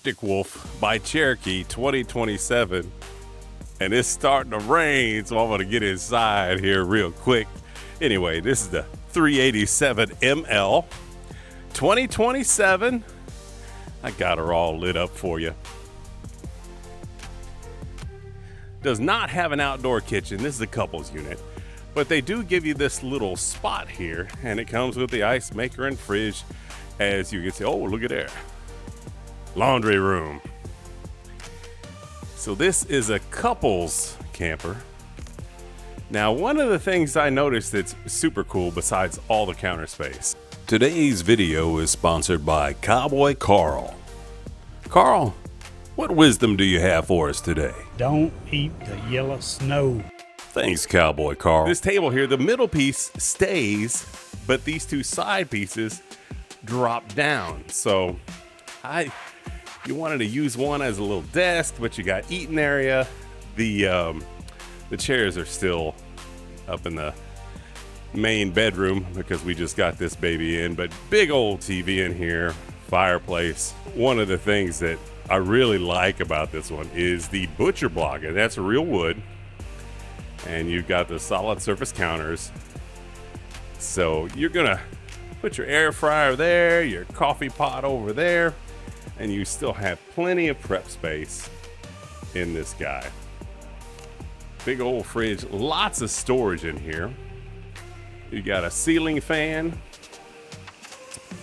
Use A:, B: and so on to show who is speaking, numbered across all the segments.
A: Arctic Wolf by Cherokee 2027. And it's starting to rain, so I'm going to get inside here real quick. Anyway, this is the 387 ML 2027. I got her all lit up for you. Does not have an outdoor kitchen. This is a couples unit. But they do give you this little spot here, and it comes with the ice maker and fridge. As you can see, oh, look at there. Laundry room. So this is a couples camper. Now, one of the things I noticed that's super cool besides all the counter space. Today's video is sponsored by Cowboy Carl. Carl, what wisdom do you have for us today?
B: Don't eat the yellow snow.
A: Thanks, Cowboy Carl. This table here, the middle piece stays, but these two side pieces drop down. So you wanted to use one as a little desk, but you got eating area. The chairs are still up in the main bedroom because we just got this baby in, but big old TV in here, fireplace. One of the things that I really like about this one is the butcher block, and that's real wood. And you've got the solid surface counters. So you're gonna put your air fryer there, your coffee pot over there, and you still have plenty of prep space in this guy. Big old fridge, lots of storage in here. You got a ceiling fan,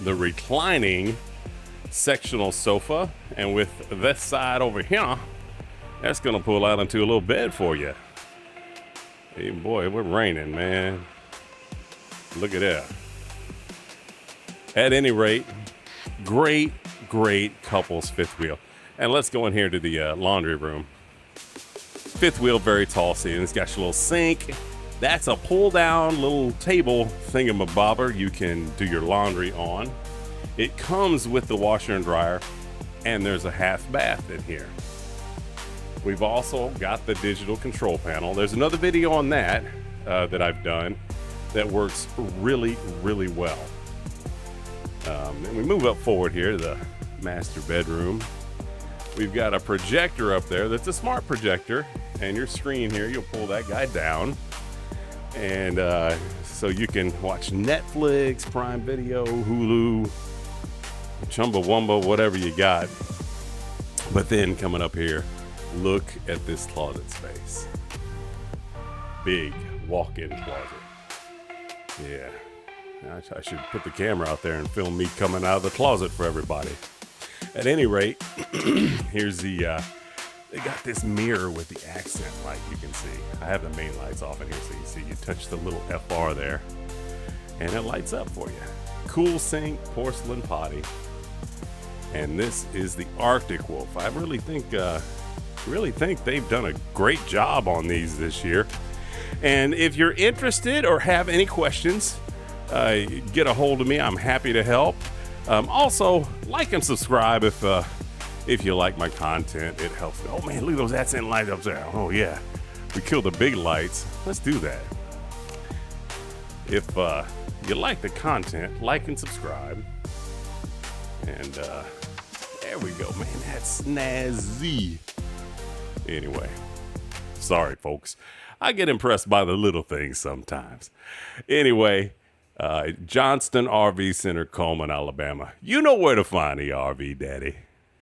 A: the reclining sectional sofa, and with this side over here, that's gonna pull out into a little bed for you. Hey boy, we're raining, man. Look at that. At any rate, great couples fifth wheel. And let's go in here to the laundry room. Fifth wheel, very tall ceiling. It's got your little sink. That's a pull down little table thingamabobber you can do your laundry on. It comes with the washer and dryer, and there's a half bath in here. We've also got the digital control panel. There's another video on that that I've done that works really well. And we move up forward here to the master bedroom. We've got a projector up there that's a smart projector, and your screen here, you'll pull that guy down. And so you can watch Netflix, Prime Video, Hulu, Chumbawamba, whatever you got. But then coming up here, look at this closet space. Big walk-in closet. Yeah. I should put the camera out there and film me coming out of the closet for everybody. At any rate, here's the, they got this mirror with the accent light, you can see. I have the main lights off in here so you see, you touch the little FR there and it lights up for you. Cool sink, porcelain potty. And this is the Arctic Wolf. I really think they've done a great job on these this year. And if you're interested or have any questions, get a hold of me. I'm happy to help. Also, like and subscribe if you like my content. It helps me. Oh man, look at those accent lights up there. Oh yeah, we killed the big lights. Let's do that. If you like the content, like and subscribe. And there we go, man. That's snazzy. Anyway, sorry folks. I get impressed by the little things sometimes. Anyway, Johnston RV Center, Coleman, Alabama. You know where to find the RV Daddy.